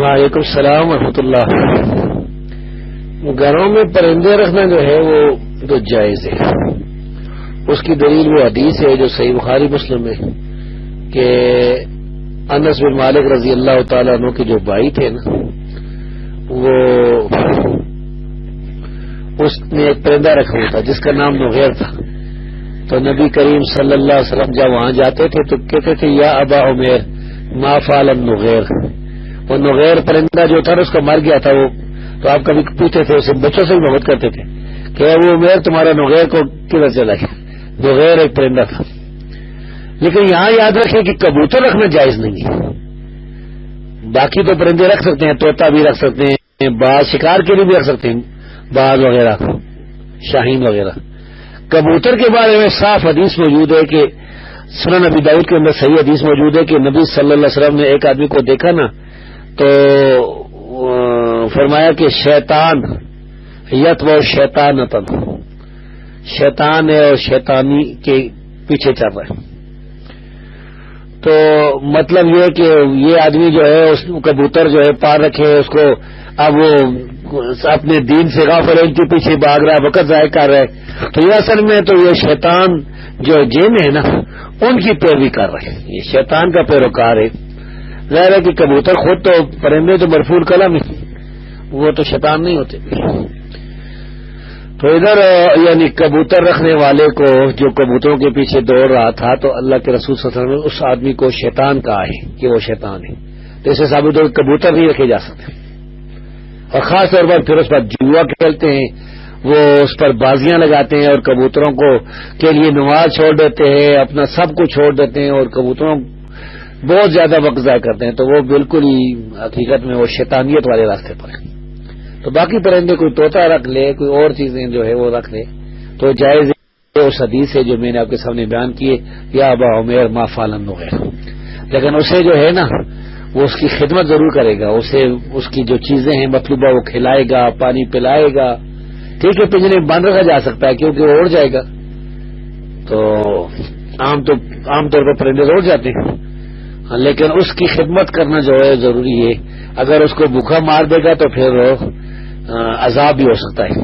وعلیکم السلام ورحمۃ اللہ. گھروں میں پرندے رکھنا جو ہے وہ تو جائز ہے. اس کی دلیل وہ حدیث ہے جو صحیح بخاری مسلم ہے کہ انس بن مالک رضی اللہ تعالیٰ عنہ کے جو بھائی تھے نا، وہ اس نے ایک پرندہ رکھا ہوا تھا جس کا نام نغیر تھا. تو نبی کریم صلی اللہ علیہ وسلم جب وہاں جاتے تھے تو کہتے تھے یا ابا عمیر ما فعل النغیر. وہ نغیر پرندہ جو تھا اس کا مر گیا تھا. وہ تو آپ کبھی پوچھتے تھے اسے، بچوں سے بھی محبت کرتے تھے کہ وہ عمیر تمہارا نغیر کو کدھر چلا گیا. نغیر ایک پرندہ تھا. لیکن یہاں یاد رکھیں کہ کبوتر رکھنا جائز نہیں ہے. باقی تو پرندے رکھ سکتے ہیں، طوطا بھی رکھ سکتے ہیں، باز شکار کے لیے بھی رکھ سکتے ہیں، باز وغیرہ شاہین وغیرہ. کبوتر کے بارے میں صاف حدیث موجود ہے کہ سنن نبی داؤد کے اندر صحیح حدیث موجود ہے کہ نبی صلی اللہ علیہ وسلم نے ایک آدمی کو دیکھا نا تو فرمایا کہ شیطان یتبع شیطانۃ، شیطان ہے اور شیطانی کے پیچھے چل رہا ہے. تو مطلب یہ کہ یہ آدمی جو ہے اس کبوتر جو ہے پار رکھے اس کو، اب وہ اپنے دین سے غافل ہے، ان کے پیچھے بھاگ رہا ہے، وقت ضائع کر رہا ہے. تو یہ اصل میں تو یہ شیطان جو جن ہے نا ان کی پیروی کر رہے ہیں، یہ شیطان کا پیروکار ہے. ظاہر ہے کہ کبوتر خود تو پرندے تو مرفوع قلم ہے، وہ تو شیطان نہیں ہوتے. تو ادھر یعنی کبوتر رکھنے والے کو جو کبوتروں کے پیچھے دوڑ رہا تھا تو اللہ کے رسول صلی اللہ علیہ وسلم نے اس آدمی کو شیطان کہا ہے کہ وہ شیطان ہے. تو اسے ثابت ہو کہ کبوتر نہیں رکھے جا سکتے. اور خاص طور پر پھر اس پر جوا کھیلتے ہیں، وہ اس پر بازیاں لگاتے ہیں اور کبوتروں کو کے لیے نماز چھوڑ دیتے ہیں، اپنا سب کچھ چھوڑ دیتے ہیں اور کبوتروں بہت زیادہ وقت ضائع کرتے ہیں. تو وہ بالکل ہی حقیقت میں وہ شیطانیت والے راستے پر ہیں. تو باقی پرندے کوئی طوطا رکھ لے، کوئی اور چیزیں جو ہے وہ رکھ لے تو جائز ہے. اس حدیث ہے جو میں نے آپ کے سامنے بیان کیے یا ابا عمیر ما فعل النغیر. لیکن اسے جو ہے نا وہ اس کی خدمت ضرور کرے گا، اسے اس کی جو چیزیں ہیں مطلوبہ وہ کھلائے گا، پانی پلائے گا. ٹھیک ہے پنجرے میں بند رکھا جا سکتا ہے کیونکہ وہ اڑ جائے گا. تو عام طور پر پرندے اڑ جاتے ہیں، لیکن اس کی خدمت کرنا جو ہے ضروری ہے. اگر اس کو بھوکا مار دے گا تو پھر عذاب بھی ہو سکتا ہے.